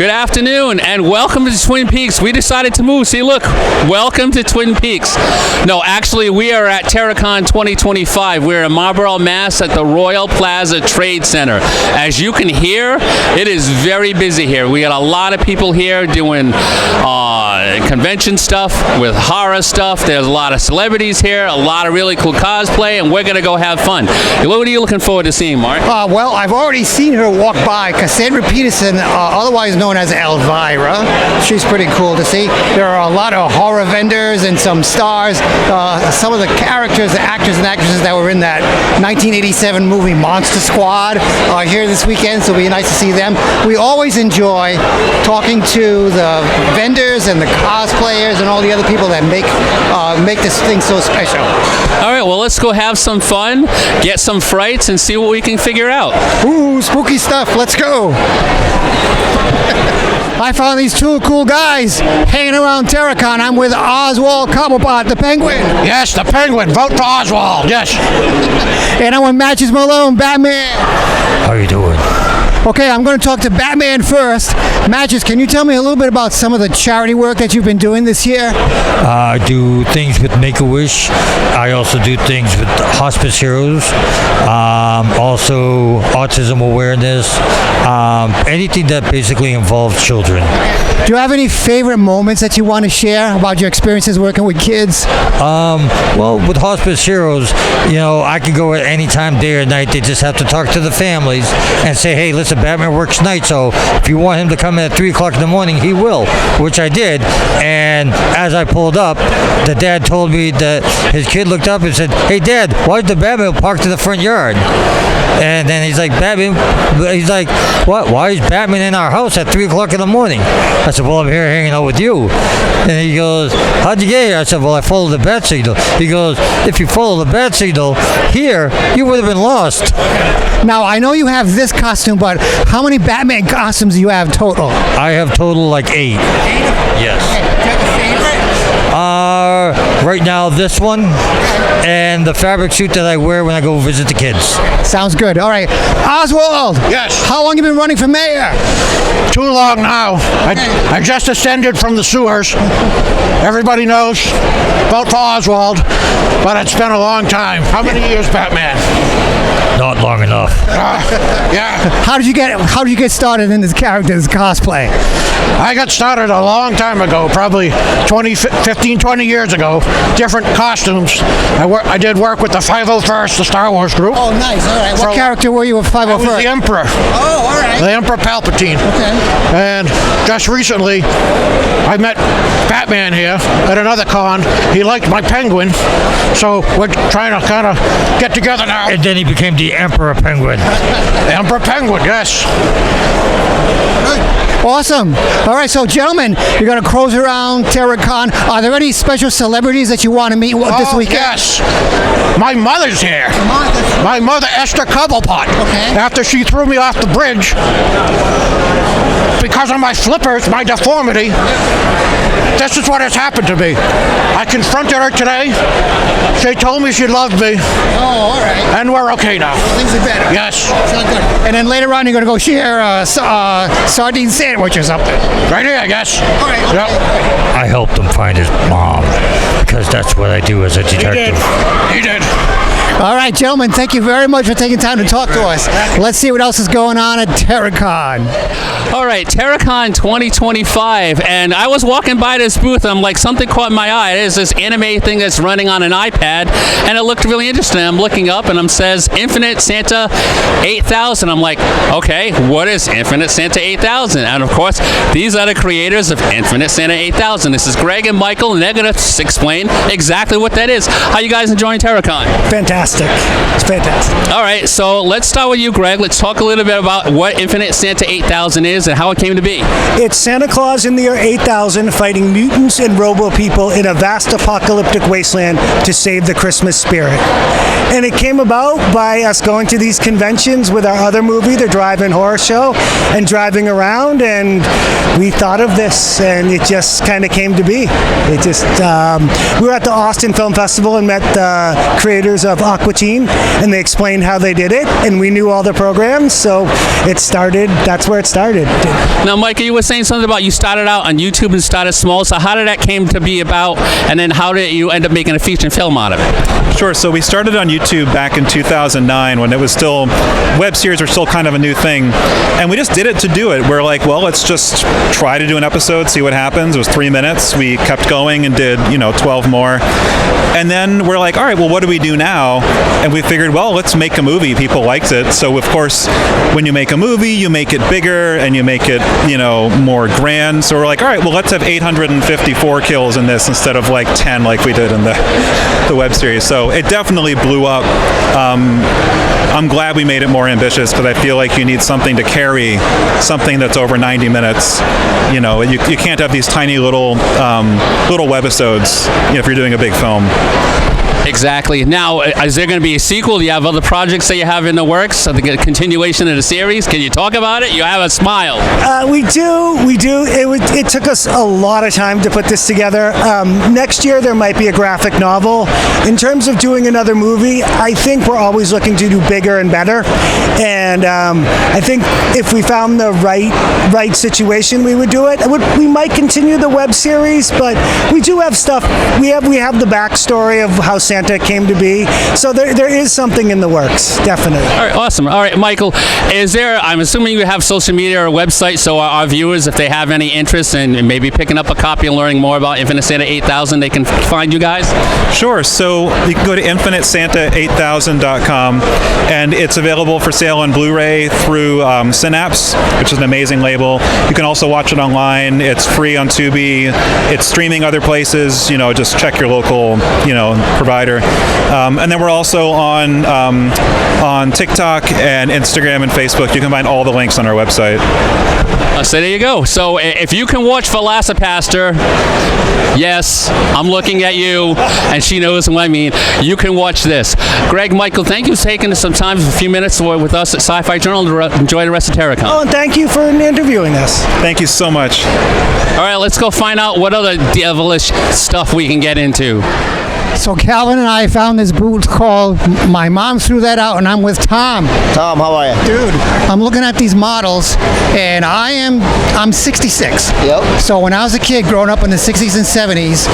Good afternoon and welcome to Twin Peaks. We decided to move. See, look, welcome to Twin Peaks. No, actually, we are at TerrorCon 2025. We're in Marlborough, Mass. at the Royal Plaza Trade Center. As you can hear, it is very busy here. We got a lot of people here doing convention stuff with horror stuff. There's a lot of celebrities here, a lot of really cool cosplay, and we're going to go have fun. What are you looking forward to seeing, Mark? Well, I've already seen her walk by. Cassandra Peterson, otherwise known as Elvira. She's pretty cool to see. There are a lot of horror vendors and some stars. Some of the characters, the actors and actresses that were in that 1987 movie Monster Squad are here this weekend, so it'll be nice to see them. We always enjoy talking to the vendors and the cosplayers and all the other people that make this thing so special. All right, well, let's go have some fun, get some frights, and see what we can figure out. Ooh, spooky stuff. Let's go. I found these two cool guys hanging around TerrorCon. I'm with Oswald Cobblepot, the Penguin. Yes, the Penguin. Vote for Oswald. Yes. And I'm with Matches Malone, Batman. How you doing? Okay, I'm going to talk to Batman first. Matches, can you tell me a little bit about some of the charity work that you've been doing this year? I do things with Make-A-Wish. I also do things with Hospice Heroes. Also autism awareness. Anything that basically involves children. Do you have any favorite moments that you want to share about your experiences working with kids? Well, with Hospice Heroes, you know, I can go at any time, day or night. They just have to talk to the families and say, hey, listen, Batman works night, so if you want him to come in at 3 o'clock in the morning, he will, which I did. And as I pulled up, the dad told me that his kid looked up and said, hey, Dad, why is the Batman parked in the front yard? And then he's like, Batman? He's like, what? Why is Batman in our house at 3 o'clock in the morning? I said, well, I'm here hanging out with you. And he goes, how'd you get here? I said, well, I followed the bat signal. He goes, if you follow the bat signal here, you would have been lost. Now, I know you have this costume, but how many Batman costumes do you have total? I have total like 8. 8? Yes. Okay. Do you have a favorite? Right now, this one and the fabric suit that I wear when I go visit the kids. Sounds good. All right. Oswald. Yes. How long have you been running for mayor? Too long now. I just ascended from the sewers. Everybody knows. Vote for Oswald. But it's been a long time. How many years, Batman? Not long enough. Yeah. How did you get started in this character's cosplay? I got started a long time ago, probably 15, 20 years ago. Different costumes. I did work with the 501st, the Star Wars group. Oh, nice. All right. What character were you with 501st? I was the Emperor. Oh, all right. The Emperor Palpatine. Okay. And just recently, I met Batman here at another con. He liked my Penguin, so we're trying to kind of get together now. And then he became the Emperor Penguin. The Emperor Penguin, yes. Awesome. All right, so gentlemen, you're going to cruise around TerrorCon. Are there any special celebrities that you want to meet this weekend? Yes. My mother's here. My mother, Esther Cobblepot. Okay. After she threw me off the bridge, because of my flippers, my deformity, this is what has happened to me. I confronted her today. She told me she loved me. Oh, all right. And we're okay now. Things are better. Yes. Sounds good. And then later on, you're going to go share a sardine sandwich or something. Right here, I guess. All right. Okay. Yep. I helped him find his mom because that's what I do as a detective. He did. All right, gentlemen, thank you very much for taking time to talk to us. Let's see what else is going on at TerrorCon. All right, TerrorCon 2025, and I was walking by this booth, and I'm like, something caught my eye. There's this anime thing that's running on an iPad, and it looked really interesting. I'm looking up, and it says Infinite Santa 8000. I'm like, okay, what is Infinite Santa 8000? And of course, these are the creators of Infinite Santa 8000. This is Greg and Michael, and they're going to explain exactly what that is. How you guys enjoying TerrorCon? Fantastic. It's fantastic. All right, so let's start with you, Greg. Let's talk a little bit about what Infinite Santa 8000 is and how it came to be. It's Santa Claus in the year 8000 fighting mutants and robo-people in a vast apocalyptic wasteland to save the Christmas spirit. And it came about by us going to these conventions with our other movie, The Drive-In Horror Show, and driving around, and we thought of this, and it just kind of came to be. It just, we were at the Austin Film Festival and met the creators of Aqua Teen, and they explained how they did it, and we knew all the programs, so it started. That's where it started. Now, Micah, you were saying something about you started out on YouTube and started small. So how did that came to be about, and then how did you end up making a feature film out of it? Sure. So we started on YouTube back in 2009 when it was still, web series were still kind of a new thing, and we just did it to do it. We're like, well, let's just try to do an episode, see what happens. It was 3 minutes. We kept going and did 12 more, and then we're like, all right, well, what do we do now? And we figured, well, let's make a movie. People liked it, so of course, when you make a movie, you make it bigger and you make it more grand. So we're like, all right, well, let's have 854 kills in this instead of like 10 like we did in the web series. So it definitely blew up. I'm glad we made it more ambitious because I feel like you need something to carry something that's over 90 minutes. You can't have these tiny little webisodes if you're doing a big film. Exactly. Now, is there going to be a sequel? Do you have other projects that you have in the works? The continuation of the series? Can you talk about it? You have a smile. We do. It took us a lot of time to put this together. Next year there might be a graphic novel. In terms of doing another movie, I think we're always looking to do bigger and better. And I think if we found the right situation, we would do it. We might continue the web series, but we do have stuff. We have the backstory of how Santa came to be. So there is something in the works, definitely. All right, awesome. All right, Michael, I'm assuming you have social media or a website, so our viewers, if they have any interest in maybe picking up a copy and learning more about Infinite Santa 8000, they can find you guys? Sure. So you can go to infinitesanta8000.com, and it's available for sale on Blu-ray through Synapse, which is an amazing label. You can also watch it online. It's free on Tubi. It's streaming other places. Just check your local, provider. And then we're also on TikTok and Instagram and Facebook. You can find all the links on our website. So there you go. So if you can watch Velocipaster, yes, I'm looking at you, and she knows what I mean. You can watch this. Greg, Michael, thank you for taking some time, a few minutes with us at Sci-Fi Journal to enjoy the rest of TerrorCon. Oh, and thank you for interviewing us. Thank you so much. All right, let's go find out what other devilish stuff we can get into. So Calvin and I found this booth called My Mom Threw That Out, and I'm with Tom. Tom, how are you? Dude, I'm looking at these models, and I'm 66. Yep. So when I was a kid growing up in the 60s and 70s,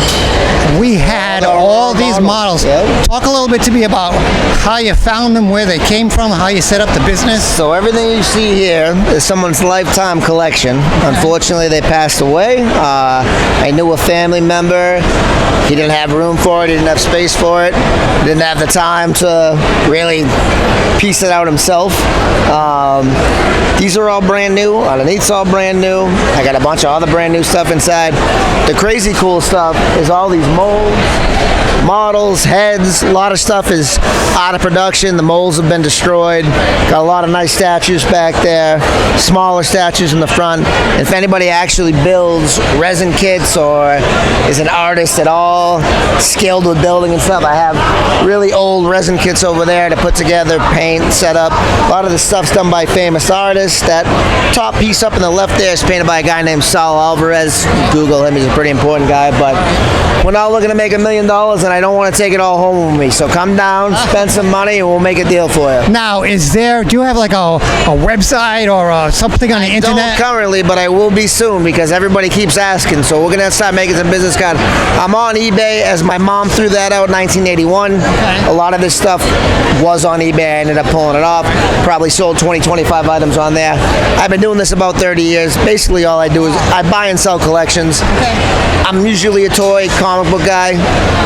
we had all these models. Yep. Talk a little bit to me about how you found them, where they came from, how you set up the business. So everything you see here is someone's lifetime collection. Unfortunately, they passed away. I knew a family member. He didn't have room for it. He didn't have space for it. Didn't have the time to really piece it out himself. These are all brand new. Underneath's all brand new. I got a bunch of other brand new stuff inside. The crazy cool stuff is all these molds, models, heads. A lot of stuff is out of production. The molds have been destroyed. Got a lot of nice statues back there. Smaller statues in the front. If anybody actually builds resin kits or is an artist at all, skilled with building and stuff, I have really old resin kits over there to put together, paint, set up. A lot of the stuff's done by famous artists. That top piece up in the left there is painted by a guy named Saul Alvarez. Google him, he's a pretty important guy, but we're not looking to make $1 million, and I don't want to take it all home with me. So come down, spend some money, and we'll make a deal for you. Now, do you have like a website or something on the internet? Don't currently, but I will be soon because everybody keeps asking. So we're going to start making some business cards. I'm on eBay as my mom threw that out in 1981. Okay. A lot of this stuff was on eBay. I ended up pulling it off. Probably sold 20, 25 items on there. I've been doing this about 30 years. Basically, all I do is I buy and sell collections. Okay. I'm usually a toy comic book guy.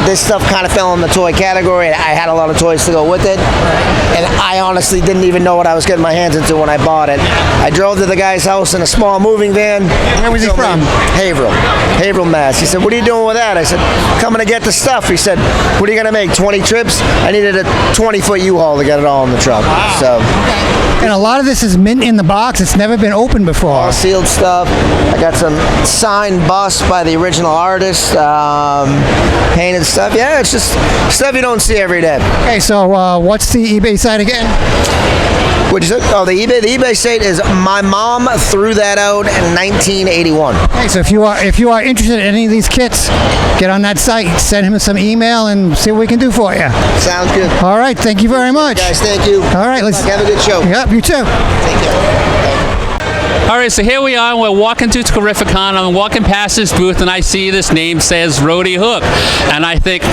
This stuff kind of fell in the toy category, and I had a lot of toys to go with it. And I honestly didn't even know what I was getting my hands into when I bought it. I drove to the guy's house in a small moving van. Where was he from? Haverhill, Mass. He said, "What are you doing with that?" I said, "Coming to get the stuff." He said, "What are you going to make, 20 trips?" I needed a 20-foot U-Haul to get it all in the truck. Wow. So And a lot of this is mint in the box. It's never been opened before. All sealed stuff. I got some signed busts by the original artist, painted stuff. Yeah, it's just stuff you don't see every day. Okay, so what's the eBay site again? What'd you say? Oh, the eBay site is my mom threw that out in 1981. Okay, so if you are interested in any of these kits, get on that site, send him some email, and see what we can do for you. Sounds good. All right, thank you very much. Guys, thank you. All right, let's have a good show. Yep, you too. Take care. All right, so here we are. We're walking to TerrorCon. I'm walking past this booth, and I see this name says Rhodey Hook. And I think,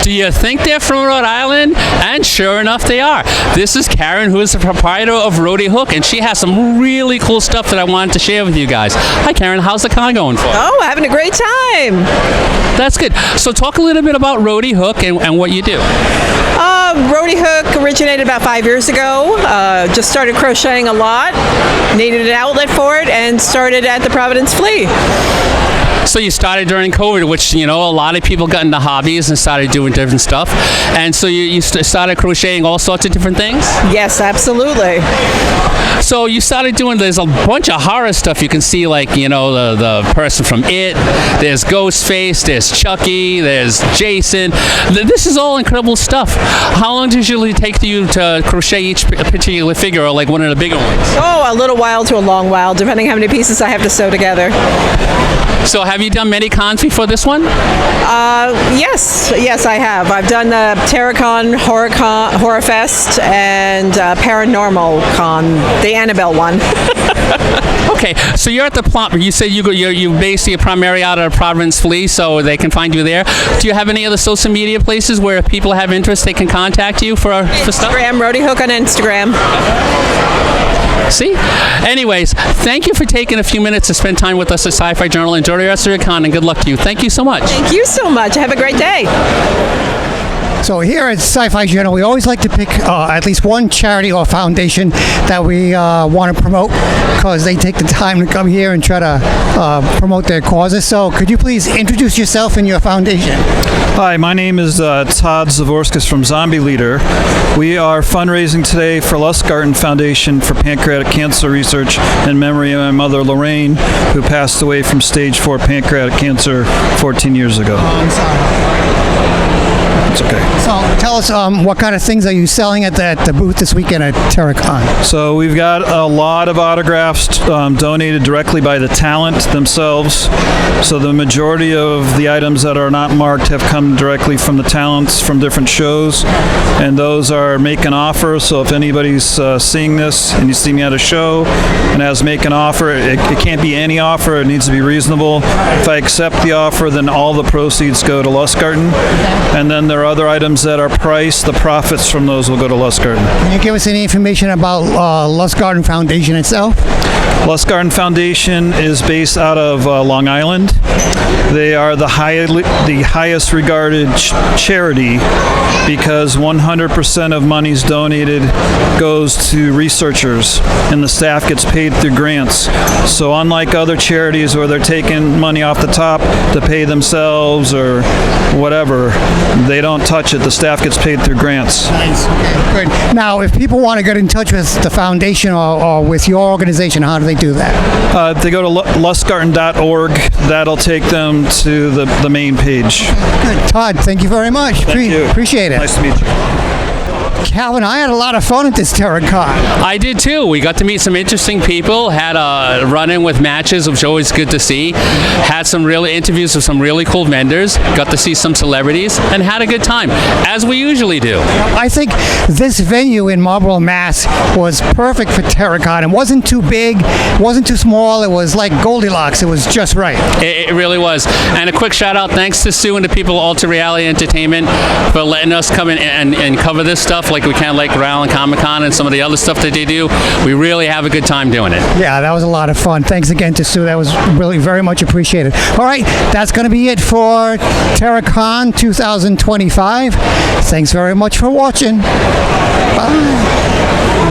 do you think they're from Rhode Island? And sure enough, they are. This is Karen, who is the proprietor of Rhodey Hook, and she has some really cool stuff that I wanted to share with you guys. Hi, Karen. How's the con going for you? Oh, having a great time. That's good. So talk a little bit about Rhodey Hook and what you do. Rhodey Hook originated about 5 years ago. Just started crocheting a lot, needed an outlet for it, and started at the Providence Flea. So you started during COVID, which, a lot of people got into hobbies and started doing different stuff. And so you started crocheting all sorts of different things? Yes, absolutely. So you started doing, there's a bunch of horror stuff you can see, like, the person from It, there's Ghostface, there's Chucky, there's Jason. This is all incredible stuff. How long does it usually take you to crochet each particular figure, or like one of the bigger ones? Oh, a little while to a long while, depending how many pieces I have to sew together. So have you done many cons before this one? Yes, I have. I've done the TerrorCon, Horror Fest, and Paranormal Con, the Annabelle one. Okay, so you're at the plot. You said you basically primarily out of Providence Flea, so they can find you there. Do you have any other social media places where if people have interest, they can contact you for stuff? Instagram, Rhodey Hook on Instagram. See? Anyways, thank you for taking a few minutes to spend time with us at Sci-Fi Journal. Enjoy the rest of your con, and good luck to you. Thank you so much. Thank you so much. Have a great day. So here at Sci-Fi Journal, we always like to pick at least one charity or foundation that we want to promote, because they take the time to come here and try to promote their causes. So could you please introduce yourself and your foundation? Hi, my name is Todd Zavorskas from Zombie Leader. We are fundraising today for Lustgarten Foundation for pancreatic cancer research in memory of my mother Lorraine, who passed away from stage 4 pancreatic cancer 14 years ago. I'm sorry. It's okay. So tell us, what kind of things are you selling at the booth this weekend at TerrorCon? So we've got a lot of autographs donated directly by the talent themselves. So the majority of the items that are not marked have come directly from the talents from different shows, and those are make an offer. So if anybody's seeing this and you see me at a show and has make an offer, it can't be any offer. It needs to be reasonable. If I accept the offer, then all the proceeds go to Lustgarten, and then there are other items that are priced. The profits from those will go to Lustgarten. Can you give us any information about Lustgarten Foundation itself? Lustgarten Foundation is based out of Long Island. They are the highest regarded charity because 100% of monies donated goes to researchers, and the staff gets paid through grants. So unlike other charities where they're taking money off the top to pay themselves or whatever, they don't touch it. The staff gets paid through grants. Nice. Okay, good. Now, if people want to get in touch with the foundation or with your organization, how do they do that? They go to lustgarten.org. That'll take them to the main page. Good. Todd, thank you very much. Thank you. Appreciate it. Nice to meet you. Calvin, I had a lot of fun at this TerrorCon. I did too. We got to meet some interesting people, had a run-in with matches, which is always good to see, had some really interviews with some really cool vendors, got to see some celebrities, and had a good time, as we usually do. I think this venue in Marlborough, Mass. was perfect for TerrorCon. It wasn't too big, wasn't too small, it was like Goldilocks. It was just right. It really was. And a quick shout out, thanks to Sue and the people of Alter Reality Entertainment for letting us come in and cover this stuff like we can, like Rhode Island Comic Con and some of the other stuff that they do. We really have a good time doing it. Yeah, that was a lot of fun. Thanks again to Sue. That was really very much appreciated. All right, that's going to be it for TerrorCon 2025. Thanks very much for watching. Bye.